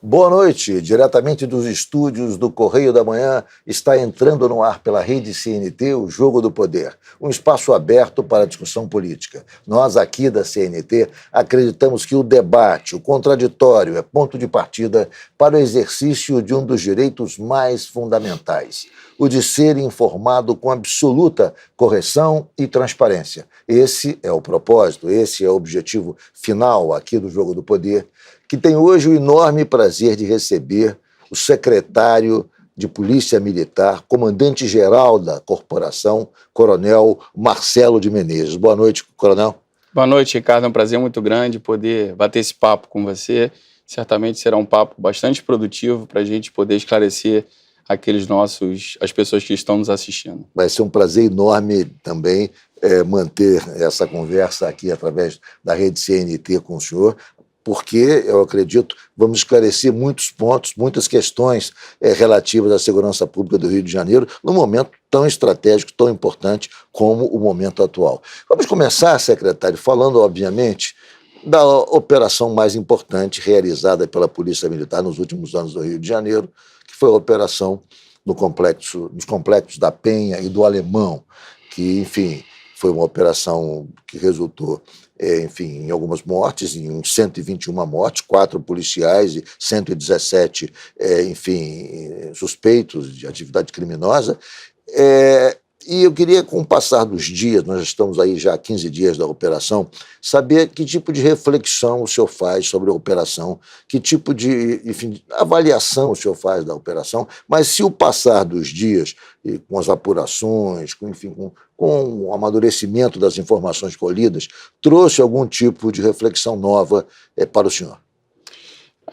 Boa noite, diretamente dos estúdios do Correio da Manhã, está entrando no ar pela rede CNT o Jogo do Poder, um espaço aberto para a discussão política. Nós aqui da CNT acreditamos que o debate, o contraditório, é ponto de partida para o exercício de um dos direitos mais fundamentais, o de ser informado com absoluta correção e transparência. Esse é o propósito, esse é o objetivo final aqui do Jogo do Poder, que tem hoje o enorme prazer de receber o secretário de Polícia Militar, comandante-geral da corporação, Coronel Marcelo de Menezes. Boa noite, Coronel. Boa noite, Ricardo. É um prazer muito grande poder bater esse papo com você. Certamente será um papo bastante produtivo para a gente poder esclarecer as pessoas que estão nos assistindo. Vai ser um prazer enorme também manter essa conversa aqui através da rede CNT com o senhor, porque, eu acredito, vamos esclarecer muitos pontos, muitas questões relativas à segurança pública do Rio de Janeiro, num momento tão estratégico, tão importante como o momento atual. Vamos começar, secretário, falando, obviamente, da operação mais importante realizada pela Polícia Militar nos últimos anos do Rio de Janeiro, que foi a operação nos complexos da Penha e do Alemão, que, enfim, foi uma operação que resultou em algumas mortes, em 121 mortes, 4 policiais e 117, suspeitos de atividade criminosa. E eu queria, com o passar dos dias, nós estamos aí já há 15 dias da operação, saber que tipo de reflexão o senhor faz sobre a operação, que tipo de avaliação o senhor faz da operação, mas se o passar dos dias, com as apurações, com o amadurecimento das informações colhidas, trouxe algum tipo de reflexão nova para o senhor.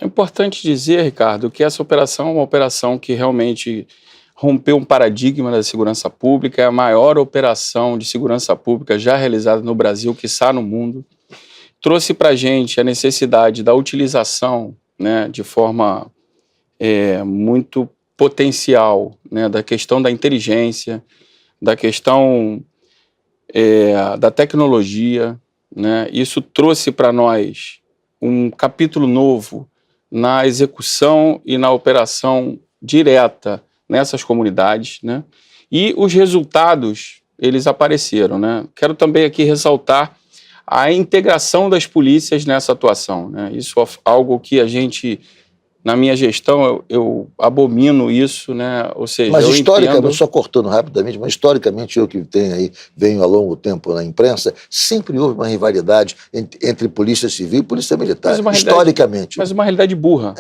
É importante dizer, Ricardo, que essa operação é uma operação que realmente rompeu um paradigma da segurança pública, é a maior operação de segurança pública já realizada no Brasil, quiçá no mundo. Trouxe para a gente a necessidade da utilização, né, de forma muito potencial, né, da questão da inteligência, da questão da tecnologia, né. Isso trouxe para nós um capítulo novo na execução e na operação direta nessas comunidades, né? E os resultados, eles apareceram, né? Quero também aqui ressaltar a integração das polícias nessa atuação, né? Isso é algo que a gente, na minha gestão, eu abomino isso, né? Ou seja, mas historicamente, só cortando rapidamente, mas historicamente eu que venho há longo tempo na imprensa, sempre houve uma rivalidade entre polícia civil e polícia militar, historicamente. Mas uma realidade burra.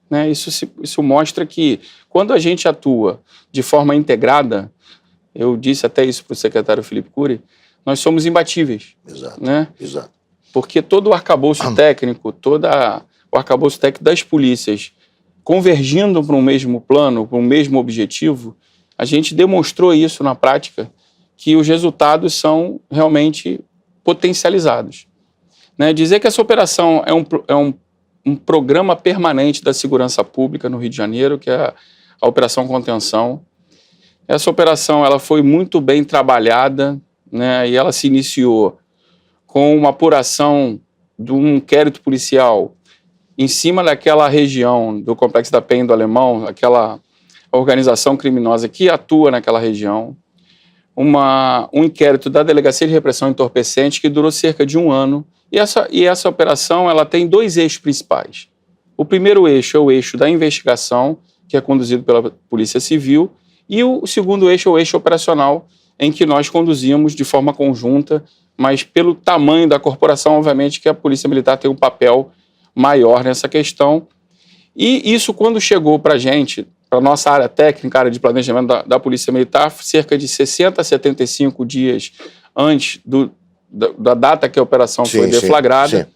Né? Isso mostra que quando a gente atua de forma integrada, eu disse até isso para o secretário Felipe Cury, nós somos imbatíveis. Exato, né? Exato. Porque todo o arcabouço técnico, o arcabouço técnico das polícias convergindo para um mesmo plano, para um mesmo objetivo, a gente demonstrou isso na prática, que os resultados são realmente potencializados. Né? Dizer que essa operação é um programa permanente da segurança pública no Rio de Janeiro, que é a Operação Contenção. Essa operação ela foi muito bem trabalhada, né, e ela se iniciou com uma apuração de um inquérito policial em cima daquela região do Complexo da Penha e do Alemão, aquela organização criminosa que atua naquela região, um inquérito da Delegacia de Repressão Entorpecente que durou cerca de 1 ano. E essa operação ela tem 2 eixos principais. O primeiro eixo é o eixo da investigação, que é conduzido pela Polícia Civil, e o segundo eixo é o eixo operacional, em que nós conduzimos de forma conjunta, mas pelo tamanho da corporação, obviamente, que a Polícia Militar tem um papel maior nessa questão. E isso, quando chegou para a gente, para a nossa área técnica, área de planejamento da Polícia Militar, cerca de 60 a 75 dias antes da data que a operação foi deflagrada,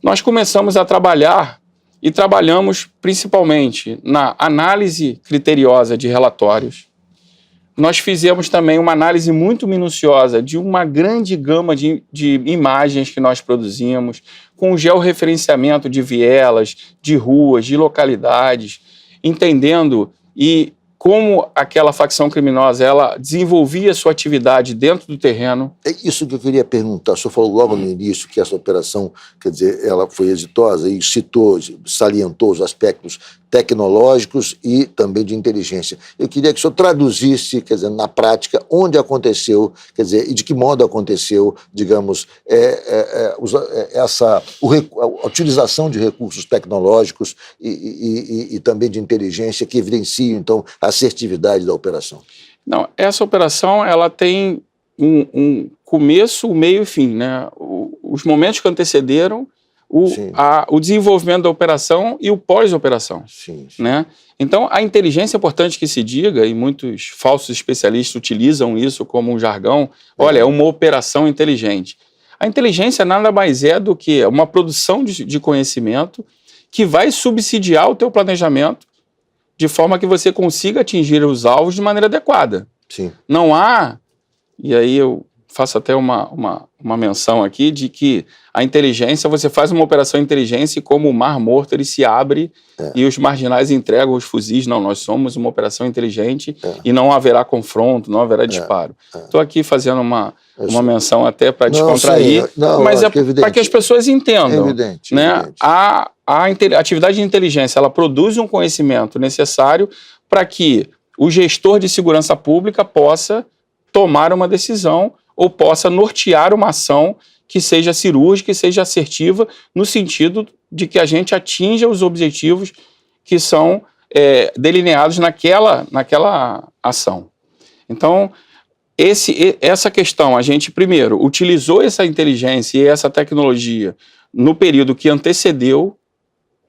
nós começamos a trabalhar e trabalhamos principalmente na análise criteriosa de relatórios. Nós fizemos também uma análise muito minuciosa de uma grande gama de imagens que nós produzimos, com georreferenciamento de vielas, de ruas, de localidades, entendendo e como aquela facção criminosa ela desenvolvia sua atividade dentro do terreno. É isso que eu queria perguntar. O senhor falou logo no início que essa operação, quer dizer, ela foi exitosa e salientou os aspectos tecnológicos e também de inteligência. Eu queria que o senhor traduzisse, quer dizer, na prática, onde aconteceu, quer dizer, e de que modo aconteceu, digamos, a utilização de recursos tecnológicos e também de inteligência que evidenciam, então, a assertividade da operação. Não, essa operação ela tem um começo, meio e fim, né? Os momentos que antecederam o desenvolvimento da operação e o pós-operação. Né? Então, a inteligência é importante que se diga, e muitos falsos especialistas utilizam isso como um jargão, olha, é uma operação inteligente. A inteligência nada mais é do que uma produção de conhecimento que vai subsidiar o teu planejamento de forma que você consiga atingir os alvos de maneira adequada. Não há, e aí eu faço até uma menção aqui, de que a inteligência, você faz uma operação inteligência e como o mar morto ele se abre e os marginais entregam os fuzis. Não, nós somos uma operação inteligente e não haverá confronto, não haverá disparo. Estou aqui fazendo uma menção até para descontrair, mas é para que as pessoas entendam. Né? A atividade de inteligência, ela produz um conhecimento necessário para que o gestor de segurança pública possa tomar uma decisão ou possa nortear uma ação que seja cirúrgica e seja assertiva no sentido de que a gente atinja os objetivos que são delineados naquela ação. Então, essa questão, a gente primeiro utilizou essa inteligência e essa tecnologia no período que antecedeu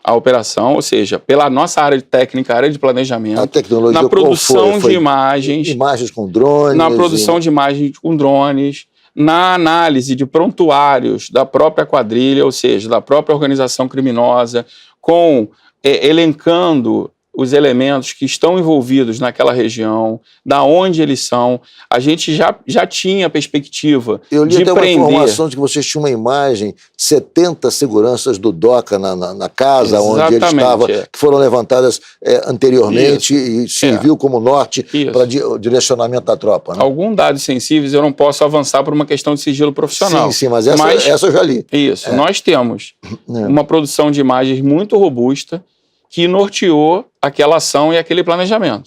a operação, ou seja, pela nossa área de técnica, área de planejamento, a tecnologia na produção de imagens com drones, na produção de imagens com drones, na análise de prontuários da própria quadrilha, ou seja, da própria organização criminosa, elencando os elementos que estão envolvidos naquela região, da onde eles são. A gente já tinha a perspectiva de prender... Eu li até uma informação de que vocês tinham uma imagem de 70 seguranças do DOCA na casa onde ele estava, que foram levantadas anteriormente e serviu como norte para direcionamento da tropa. Né? Alguns dados sensíveis eu não posso avançar por uma questão de sigilo profissional. Sim, mas essa eu já li. Isso, nós temos uma produção de imagens muito robusta que norteou aquela ação e aquele planejamento.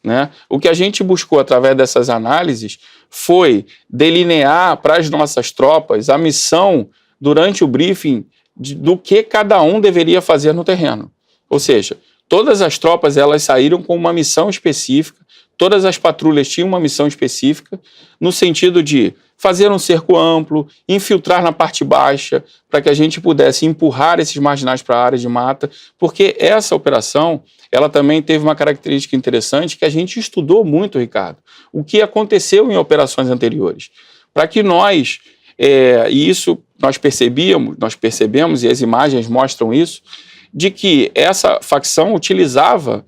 Né? O que a gente buscou através dessas análises foi delinear para as nossas tropas a missão durante o briefing do que cada um deveria fazer no terreno. Ou seja, todas as tropas elas saíram com uma missão específica, todas as patrulhas tinham uma missão específica, no sentido de fazer um cerco amplo, infiltrar na parte baixa, para que a gente pudesse empurrar esses marginais para a área de mata, porque essa operação, ela também teve uma característica interessante que a gente estudou muito, Ricardo, o que aconteceu em operações anteriores, para que nós, e isso nós percebemos, e as imagens mostram isso, de que essa facção utilizava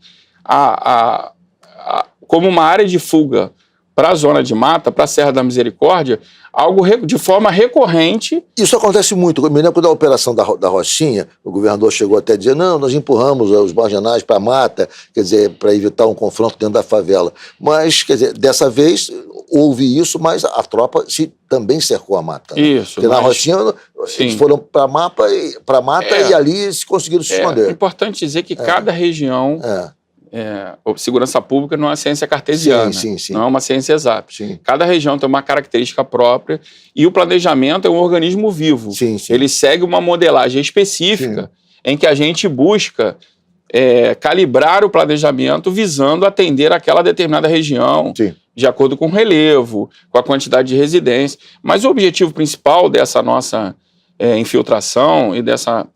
como uma área de fuga para a zona de mata, para a Serra da Misericórdia, algo de forma recorrente. Isso acontece muito. Eu me lembro da operação da Rochinha, o governador chegou até a dizer, não, nós empurramos os marginais para a mata, quer dizer, para evitar um confronto dentro da favela. Mas, quer dizer, dessa vez houve isso, mas a tropa também cercou a mata. Né? Isso. Porque na Rochinha eles foram para a mata e ali conseguiram se esconder. É importante dizer que cada região... segurança pública não é uma ciência cartesiana, não é uma ciência exata. Cada região tem uma característica própria e o planejamento é um organismo vivo. Ele segue uma modelagem específica em que a gente busca calibrar o planejamento visando atender aquela determinada região, de acordo com o relevo, com a quantidade de residência. Mas o objetivo principal dessa nossa infiltração e dessa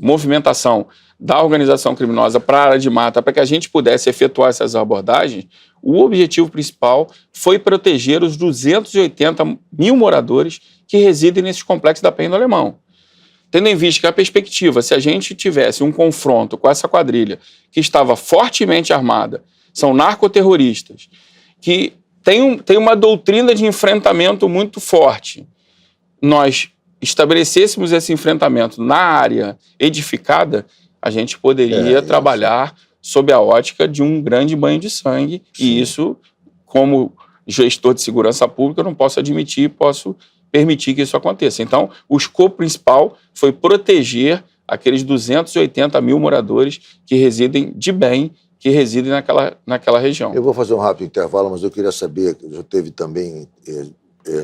movimentação da organização criminosa para a área de mata, para que a gente pudesse efetuar essas abordagens, o objetivo principal foi proteger os 280 mil moradores que residem nesses complexos da Penha do Alemão. Tendo em vista que a perspectiva, se a gente tivesse um confronto com essa quadrilha que estava fortemente armada, são narcoterroristas, que tem uma doutrina de enfrentamento muito forte, nós estabelecêssemos esse enfrentamento na área edificada, a gente poderia trabalhar sob a ótica de um grande banho de sangue. Sim. E isso, como gestor de segurança pública, eu não posso admitir, posso permitir que isso aconteça. Então, o escopo principal foi proteger aqueles 280 mil moradores que residem de bem, que residem naquela região. Eu vou fazer um rápido intervalo, mas eu queria saber, já teve também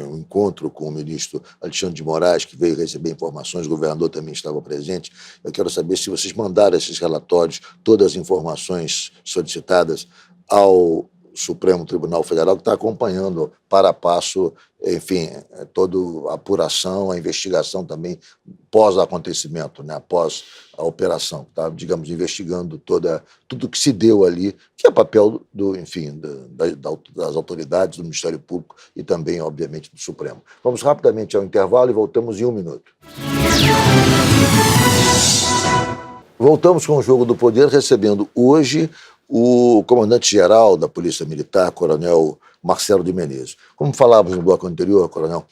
um encontro com o ministro Alexandre de Moraes, que veio receber informações, o governador também estava presente. Eu quero saber se vocês mandaram esses relatórios, todas as informações solicitadas ao Supremo Tribunal Federal, que está acompanhando para a passo, enfim, toda a apuração, a investigação também pós-acontecimento, né, após a operação, tá, digamos, investigando tudo que se deu ali, que é papel das autoridades, do Ministério Público e também, obviamente, do Supremo. Vamos rapidamente ao intervalo e voltamos em 1 minuto. Voltamos com o Jogo do Poder, recebendo hoje o comandante-geral da Polícia Militar, coronel Marcelo de Menezes. Como falávamos no bloco anterior, coronel,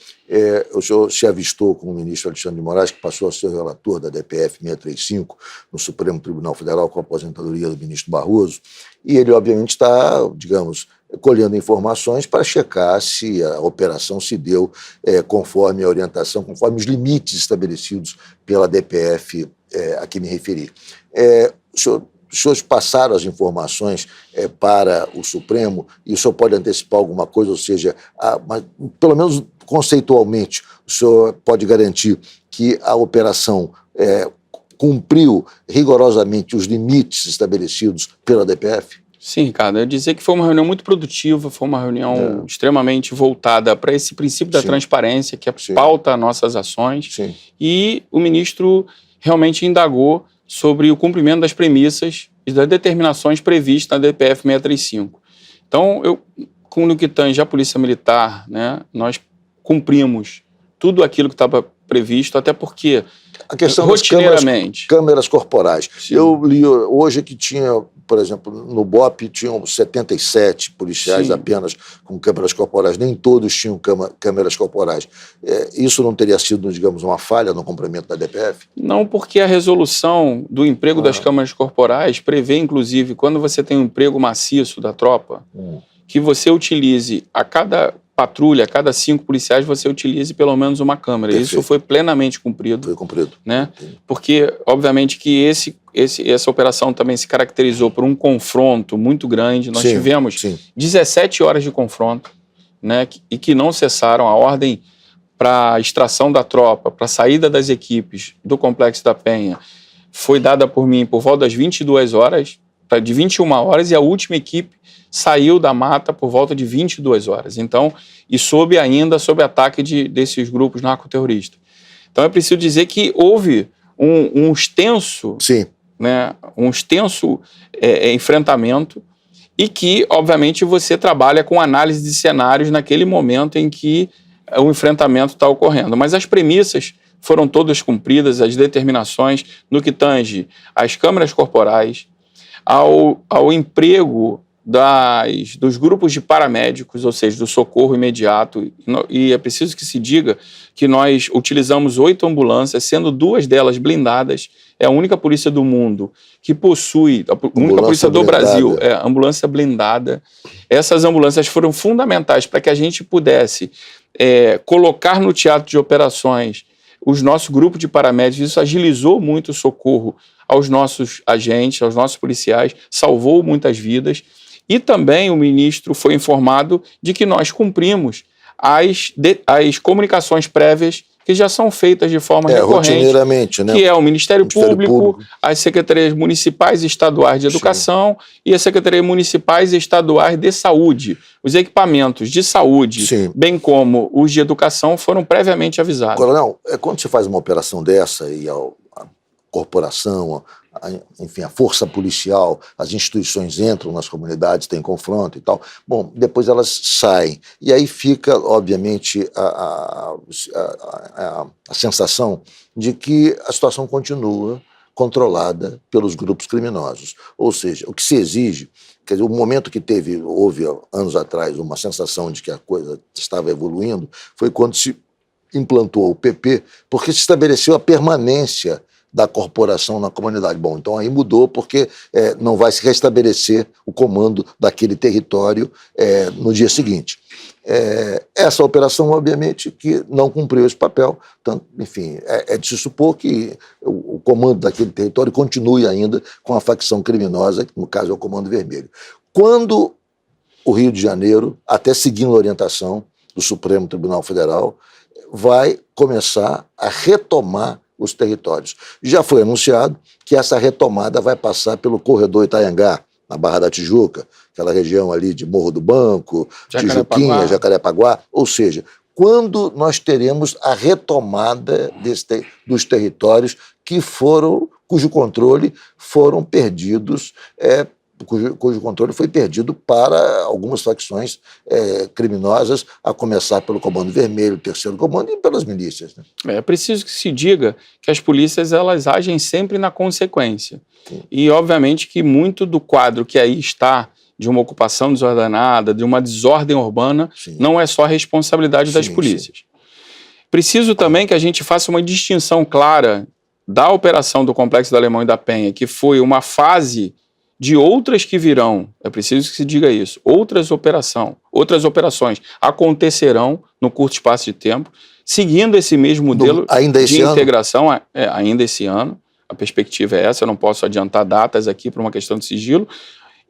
o senhor se avistou com o ministro Alexandre de Moraes, que passou a ser relator da DPF 635 no Supremo Tribunal Federal com a aposentadoria do ministro Barroso, e ele, obviamente, está, digamos, colhendo informações para checar se a operação se deu conforme a orientação, conforme os limites estabelecidos pela DPF a que me referi. Os senhores passaram as informações para o Supremo e o senhor pode antecipar alguma coisa, ou seja, mas, pelo menos conceitualmente, o senhor pode garantir que a operação cumpriu rigorosamente os limites estabelecidos pela DPF? Sim, Ricardo, eu ia dizer que foi uma reunião muito produtiva, foi uma reunião extremamente voltada para esse princípio da transparência, que pauta nossas ações, e o ministro realmente indagou sobre o cumprimento das premissas e das determinações previstas na DPF 635. Então, com o que tange a Polícia Militar, né, nós cumprimos tudo aquilo que estava previsto, até porque, a questão rotineiramente... das câmeras corporais. Sim. Eu li hoje que tinha, por exemplo, no BOP tinham 77 policiais apenas com câmeras corporais, nem todos tinham câmeras corporais. Isso não teria sido, digamos, uma falha no cumprimento da DPF? Não, porque a resolução do emprego das câmeras corporais prevê, inclusive, quando você tem um emprego maciço da tropa, que você utilize a cada patrulha, a cada 5 policiais, você utilize pelo menos uma câmera. Perfeito. Isso foi plenamente cumprido. Foi cumprido. Né? Porque, obviamente, que essa operação também se caracterizou por um confronto muito grande. Nós tivemos 17 horas de confronto, né, e que não cessaram. A ordem para a extração da tropa, para a saída das equipes do Complexo da Penha, foi dada por mim por volta das 22 horas, de 21 horas, e a última equipe saiu da mata por volta de 22 horas. Então, e sob ataque desses grupos narcoterroristas. Então, é preciso dizer que houve um extenso enfrentamento e que, obviamente, você trabalha com análise de cenários naquele momento em que o enfrentamento está ocorrendo. Mas as premissas foram todas cumpridas, as determinações no que tange às câmeras corporais, ao emprego dos grupos de paramédicos, ou seja, do socorro imediato, e é preciso que se diga que nós utilizamos 8 ambulâncias, sendo 2 delas blindadas. É a única polícia do mundo que possui, a única polícia do Brasil, ambulância blindada. Essas ambulâncias foram fundamentais para que a gente pudesse colocar no teatro de operações os nossos grupos de paramédicos. Isso agilizou muito o socorro aos nossos agentes, aos nossos policiais, salvou muitas vidas. E também o ministro foi informado de que nós cumprimos as comunicações prévias que já são feitas de forma recorrente, rotineiramente, né? Que é o Ministério Público, as secretarias municipais e estaduais de educação e as secretarias municipais e estaduais de saúde. Os equipamentos de saúde, bem como os de educação, foram previamente avisados. Coronel, quando se faz uma operação dessa e a corporação, enfim, a força policial, as instituições entram nas comunidades, tem confronto e tal. Bom, depois elas saem. E aí fica, obviamente, a sensação de que a situação continua controlada pelos grupos criminosos. Ou seja, o que se exige, quer dizer, o momento que houve anos atrás uma sensação de que a coisa estava evoluindo, foi quando se implantou o PP, porque se estabeleceu a permanência da corporação na comunidade. Bom, então aí mudou porque não vai se restabelecer o comando daquele território no dia seguinte. Essa operação, obviamente, que não cumpriu esse papel. Tanto, enfim, é de se supor que o comando daquele território continue ainda com a facção criminosa, que no caso é o Comando Vermelho. Quando o Rio de Janeiro, até seguindo a orientação do Supremo Tribunal Federal, vai começar a retomar os territórios. Já foi anunciado que essa retomada vai passar pelo corredor Itanhangá, na Barra da Tijuca, aquela região ali de Morro do Banco, Tijuquinha, Jacarepaguá, ou seja, quando nós teremos a retomada dos territórios cujo controle foram perdidos, cujo controle foi perdido para algumas facções criminosas, a começar pelo Comando Vermelho, o Terceiro Comando e pelas milícias. Né? É preciso que se diga que as polícias elas agem sempre na consequência. Sim. E, obviamente, que muito do quadro que aí está de uma ocupação desordenada, de uma desordem urbana, sim, não é só responsabilidade das polícias. Sim. Preciso também que a gente faça uma distinção clara da operação do Complexo do Alemão e da Penha, que foi uma fase de outras que virão, é preciso que se diga isso, outras operações acontecerão no curto espaço de tempo, seguindo esse mesmo modelo de integração, ainda esse ano, a perspectiva é essa, eu não posso adiantar datas aqui por uma questão de sigilo,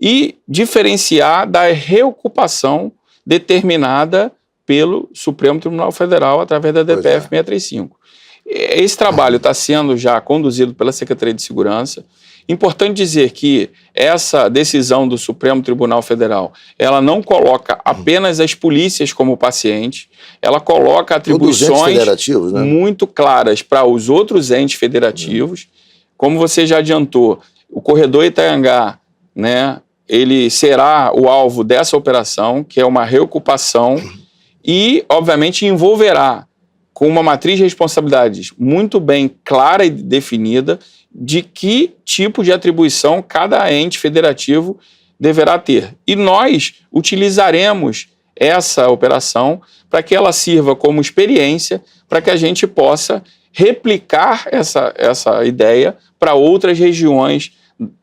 e diferenciar da reocupação determinada pelo Supremo Tribunal Federal através da DPF 635. Esse trabalho está sendo já conduzido pela Secretaria de Segurança. Importante dizer que essa decisão do Supremo Tribunal Federal, ela não coloca apenas as polícias como paciente, ela coloca atribuições muito claras para os outros entes federativos. Como você já adiantou, o corredor Itanhangá, né, ele será o alvo dessa operação, que é uma reocupação e, obviamente, envolverá com uma matriz de responsabilidades muito bem clara e definida de que tipo de atribuição cada ente federativo deverá ter. E nós utilizaremos essa operação para que ela sirva como experiência, para que a gente possa replicar essa ideia para outras regiões,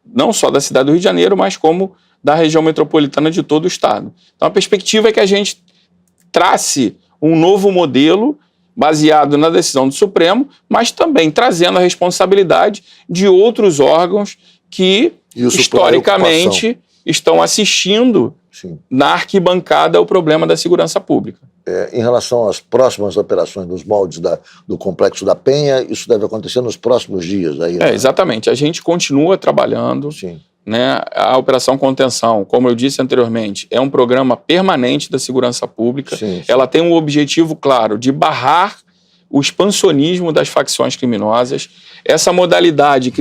não só da cidade do Rio de Janeiro, mas como da região metropolitana de todo o estado. Então a perspectiva é que a gente trace um novo modelo baseado na decisão do Supremo, mas também trazendo a responsabilidade de outros órgãos que, historicamente, estão assistindo na arquibancada o problema da segurança pública. Em relação às próximas operações nos moldes do Complexo da Penha, isso deve acontecer nos próximos dias. Aí, né? Exatamente. A gente continua trabalhando. Sim. Né? A Operação Contenção, como eu disse anteriormente, é um programa permanente da segurança pública. Sim. Ela tem um objetivo claro de barrar o expansionismo das facções criminosas. Essa modalidade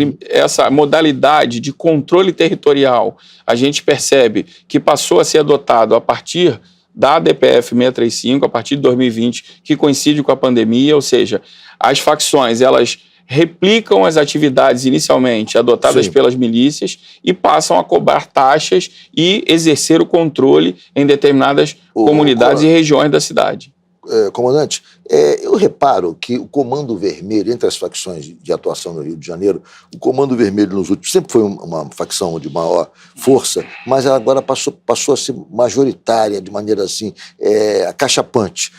de controle territorial, a gente percebe que passou a ser adotado a partir da DPF 635, a partir de 2020, que coincide com a pandemia, ou seja, as facções, elas replicam as atividades inicialmente adotadas pelas milícias e passam a cobrar taxas e exercer o controle em determinadas comunidades e regiões da cidade. Comandante, eu reparo que o Comando Vermelho, entre as facções de atuação no Rio de Janeiro, o Comando Vermelho nos últimos sempre foi uma facção de maior força, mas ela agora passou a ser majoritária, de maneira assim, acachapante.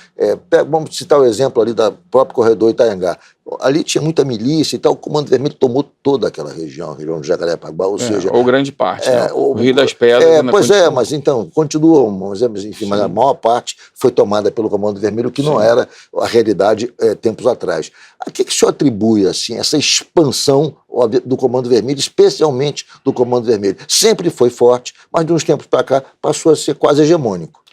Vamos citar o exemplo ali da própria corredor Itanhangá. Ali tinha muita milícia e tal, o Comando Vermelho tomou toda aquela região do Jacarepaguá, ou seja... Ou grande parte, né? O Rio das Pedras... Pois mas então, continua, mas a maior parte foi tomada pelo Comando Vermelho, que não era a realidade tempos atrás. A que o senhor atribui, assim, essa expansão do Comando Vermelho, especialmente do Comando Vermelho? Sempre foi forte, mas de uns tempos para cá passou a ser quase hegemônico.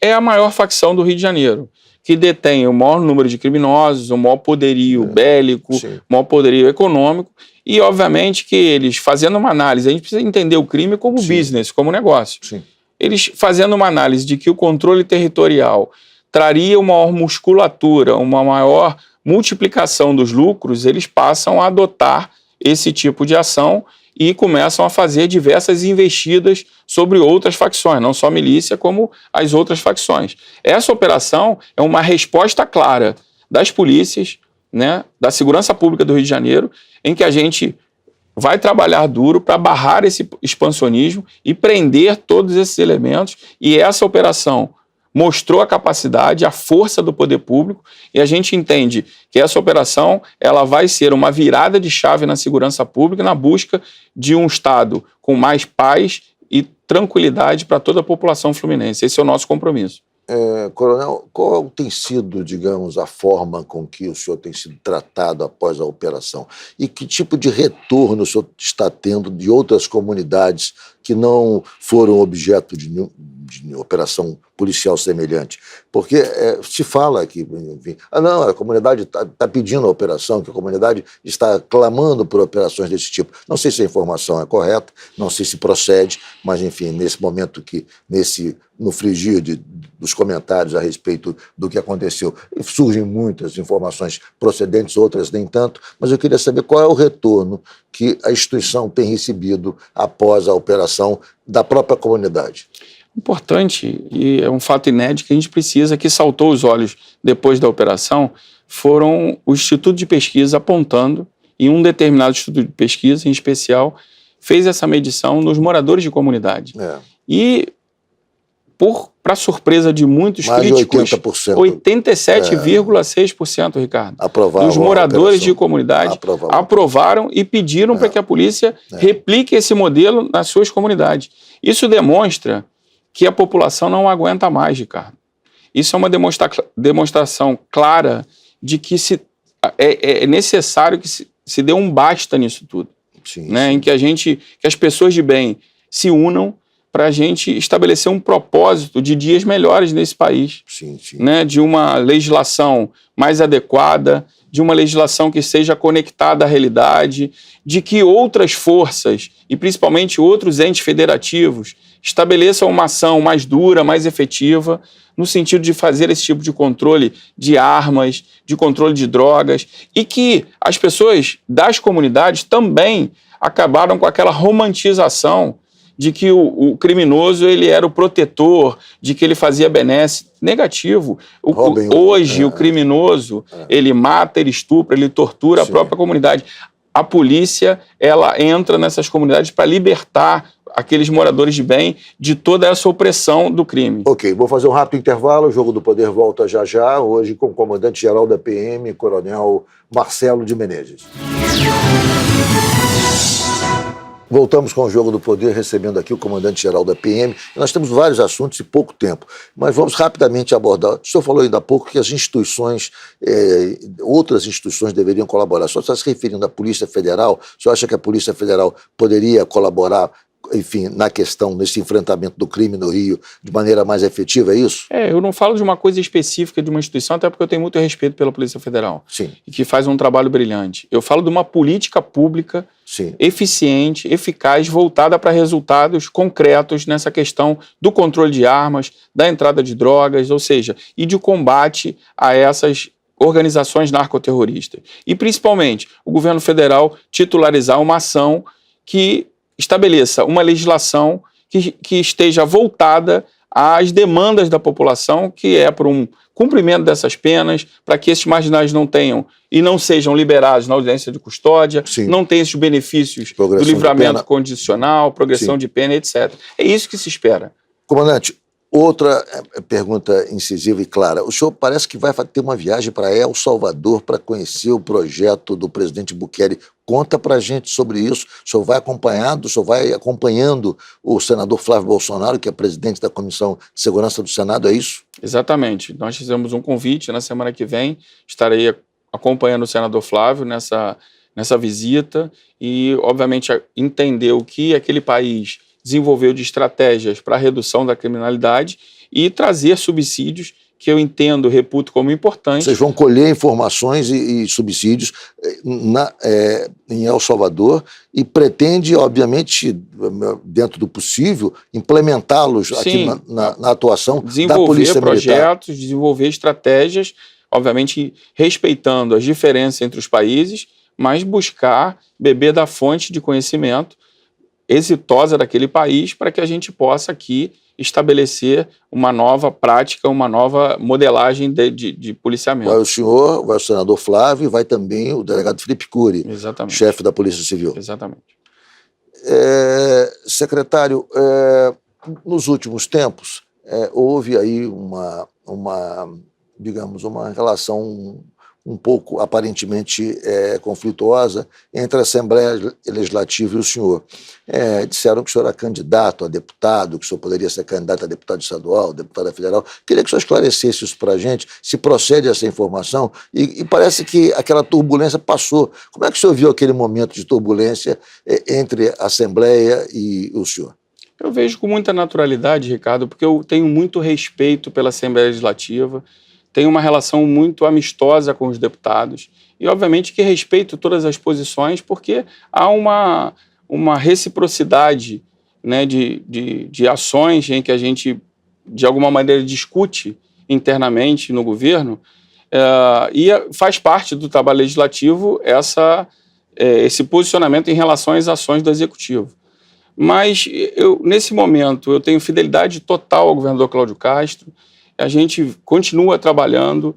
É a maior facção do Rio de Janeiro, que detém o maior número de criminosos, o maior poderio bélico, o maior poderio econômico, e obviamente que eles, fazendo uma análise, a gente precisa entender o crime como business, como negócio. Eles fazendo uma análise de que o controle territorial traria uma maior musculatura, uma maior multiplicação dos lucros, eles passam a adotar esse tipo de ação e começam a fazer diversas investidas sobre outras facções, não só a milícia, como as outras facções. Essa operação é uma resposta clara das polícias, né, da segurança pública do Rio de Janeiro, em que a gente vai trabalhar duro para barrar esse expansionismo e prender todos esses elementos, e essa operação mostrou a capacidade, a força do poder público, e a gente entende que essa operação ela vai ser uma virada de chave na segurança pública, na busca de um Estado com mais paz e tranquilidade para toda a população fluminense. Esse é o nosso compromisso. Coronel, qual tem sido, digamos, a forma com que o senhor tem sido tratado após a operação? E que tipo de retorno o senhor está tendo de outras comunidades que não foram objeto de operação policial semelhante? Porque se fala que, enfim, não, a comunidade está pedindo a operação, que a comunidade está clamando por operações desse tipo. Não sei se a informação é correta, não sei se procede, mas, enfim, nesse momento no frigir dos comentários a respeito do que aconteceu, surgem muitas informações procedentes, outras nem tanto, mas eu queria saber qual é o retorno que a instituição tem recebido após a operação da própria comunidade. Importante, e é um fato inédito que a gente precisa, que saltou os olhos depois da operação, foram o Instituto de Pesquisa apontando, e um determinado instituto de pesquisa, em especial, fez essa medição nos moradores de comunidade. E, para surpresa de muitos mais críticos, de 80%. 87,6%, Ricardo, aprovaram dos moradores de comunidade aprovaram e pediram para que a polícia replique esse modelo nas suas comunidades. Isso demonstra que a população não aguenta mais, Ricardo. Isso é uma demonstração clara de que é necessário que se dê um basta nisso tudo. Sim, né? sim. Em que as pessoas de bem se unam para a gente estabelecer um propósito de dias melhores nesse país. Sim, sim. Né? De uma legislação mais adequada, de uma legislação que seja conectada à realidade, de que outras forças, e principalmente outros entes federativos, estabeleçam uma ação mais dura, mais efetiva, no sentido de fazer esse tipo de controle de armas, de controle de drogas, e que as pessoas das comunidades também acabaram com aquela romantização de que o criminoso ele era o protetor, de que ele fazia benesse. Negativo. Hoje o criminoso ele mata, ele estupra, ele tortura a própria comunidade. A polícia ela entra nessas comunidades para libertar aqueles moradores de bem de toda essa opressão do crime. Ok, vou fazer um rápido intervalo, o Jogo do Poder volta já já, hoje com o comandante-geral da PM, Coronel Marcelo de Menezes. Voltamos com o Jogo do Poder, recebendo aqui o comandante-geral da PM. Nós temos vários assuntos e pouco tempo, mas vamos rapidamente abordar. O senhor falou ainda há pouco que as instituições, outras instituições deveriam colaborar. O senhor está se referindo à Polícia Federal? O senhor acha que a Polícia Federal poderia colaborar, enfim, nesse enfrentamento do crime no Rio de maneira mais efetiva, é isso? Eu não falo de uma coisa específica de uma instituição, até porque eu tenho muito respeito pela Polícia Federal. Sim. E que faz um trabalho brilhante. Eu falo de uma política pública eficiente, eficaz, voltada para resultados concretos nessa questão do controle de armas, da entrada de drogas, ou seja, e de combate a essas organizações narcoterroristas. E, principalmente, o governo federal titularizar uma ação que estabeleça uma legislação que esteja voltada às demandas da população, que é por um cumprimento dessas penas, para que esses marginais não tenham e não sejam liberados na audiência de custódia, não tenham esses benefícios do livramento condicional, progressão de pena, etc. É isso que se espera. Comandante, outra pergunta incisiva e clara. O senhor parece que vai ter uma viagem para El Salvador para conhecer o projeto do presidente Bukele. Conta para a gente sobre isso. O senhor vai acompanhando o senador Flávio Bolsonaro, que é presidente da Comissão de Segurança do Senado, é isso? Exatamente. Nós fizemos um convite na semana que vem. Estarei acompanhando o senador Flávio nessa visita e, obviamente, entender o que aquele país desenvolveu de estratégias para a redução da criminalidade e trazer subsídios que eu entendo, reputo como importantes. Vocês vão colher informações e subsídios em El Salvador e pretende, obviamente, dentro do possível, implementá-los aqui na atuação da Polícia Militar. Desenvolver projetos, desenvolver estratégias, obviamente respeitando as diferenças entre os países, mas buscar beber da fonte de conhecimento exitosa daquele país para que a gente possa aqui estabelecer uma nova prática, uma nova modelagem de policiamento. Vai o senhor, vai o senador Flávio e vai também o delegado Felipe Cury, Exatamente. chefe da Polícia Civil. Exatamente. Secretário, nos últimos tempos, houve aí digamos, uma relação um pouco, aparentemente, conflituosa entre a Assembleia Legislativa e o senhor. Disseram que o senhor era candidato a deputado, que o senhor poderia ser candidato a deputado estadual, deputado federal. Queria que o senhor esclarecesse isso para a gente, se procede essa informação, e parece que aquela turbulência passou. Como é que o senhor viu aquele momento de turbulência entre a Assembleia e o senhor? Eu vejo com muita naturalidade, Ricardo, porque eu tenho muito respeito pela Assembleia Legislativa, tenho uma relação muito amistosa com os deputados e, obviamente, que respeito todas as posições, porque há uma reciprocidade, né, de ações em que a gente, de alguma maneira, discute internamente no governo, e faz parte do trabalho legislativo esse posicionamento em relação às ações do Executivo. Mas, nesse momento, eu tenho fidelidade total ao governador Cláudio Castro. A gente continua trabalhando,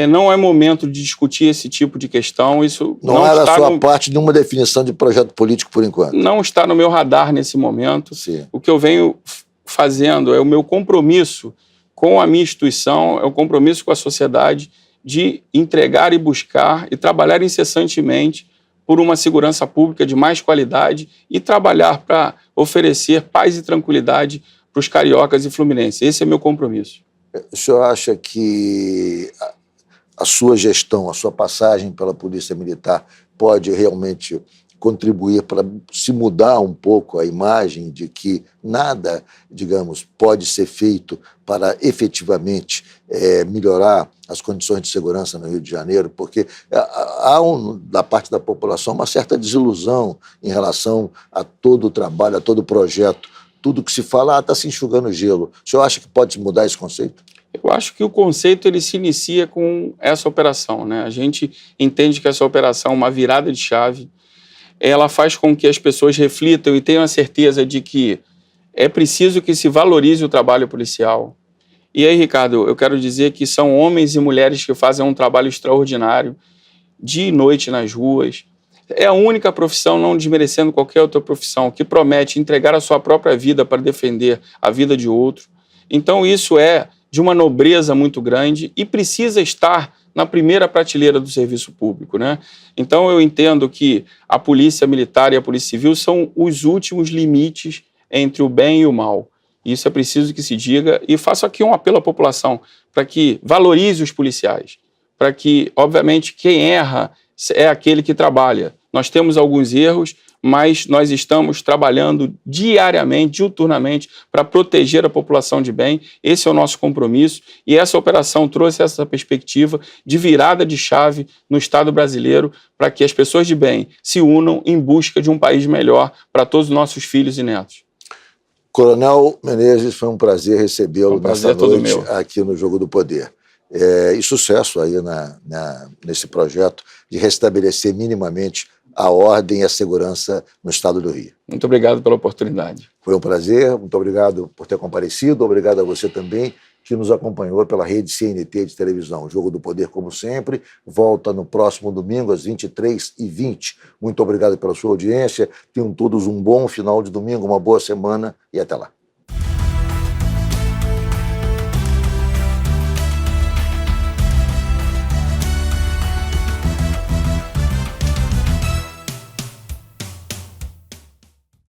não é momento de discutir esse tipo de questão. Isso não era a sua parte de uma definição de projeto político por enquanto? Não está no meu radar nesse momento. Sim. O que eu venho fazendo é o meu compromisso com a minha instituição, é o compromisso com a sociedade de entregar e buscar e trabalhar incessantemente por uma segurança pública de mais qualidade e trabalhar para oferecer paz e tranquilidade para os cariocas e fluminenses. Esse é meu compromisso. O senhor acha que a sua gestão, a sua passagem pela Polícia Militar pode realmente contribuir para se mudar um pouco a imagem de que nada, digamos, pode ser feito para efetivamente melhorar as condições de segurança no Rio de Janeiro? Porque há da parte da população uma certa desilusão em relação a todo o trabalho, a todo o projeto. Tudo que se fala, está se enxugando gelo. O senhor acha que pode mudar esse conceito? Eu acho que o conceito ele se inicia com essa operação, né? A gente entende que essa operação é uma virada de chave. Ela faz com que as pessoas reflitam e tenham a certeza de que é preciso que se valorize o trabalho policial. E aí, Ricardo, eu quero dizer que são homens e mulheres que fazem um trabalho extraordinário, dia e noite nas ruas. É a única profissão, não desmerecendo qualquer outra profissão, que promete entregar a sua própria vida para defender a vida de outro. Então isso é de uma nobreza muito grande e precisa estar na primeira prateleira do serviço público, né? Então eu entendo que a Polícia Militar e a Polícia Civil são os últimos limites entre o bem e o mal. Isso é preciso que se diga, e faço aqui um apelo à população para que valorize os policiais, para que, obviamente, quem erra é aquele que trabalha. Nós temos alguns erros, mas nós estamos trabalhando diariamente, diuturnamente, para proteger a população de bem. Esse é o nosso compromisso, e essa operação trouxe essa perspectiva de virada de chave no Estado brasileiro para que as pessoas de bem se unam em busca de um país melhor para todos os nossos filhos e netos. Coronel Menezes, foi um prazer recebê-lo nessa noite aqui no Jogo do Poder. E sucesso aí nesse projeto de restabelecer minimamente a ordem e a segurança no estado do Rio. Muito obrigado pela oportunidade. Foi um prazer, muito obrigado por ter comparecido, obrigado a você também que nos acompanhou pela rede CNT de televisão. O Jogo do Poder, como sempre, volta no próximo domingo às 23h20. Muito obrigado pela sua audiência, tenham todos um bom final de domingo, uma boa semana e até lá.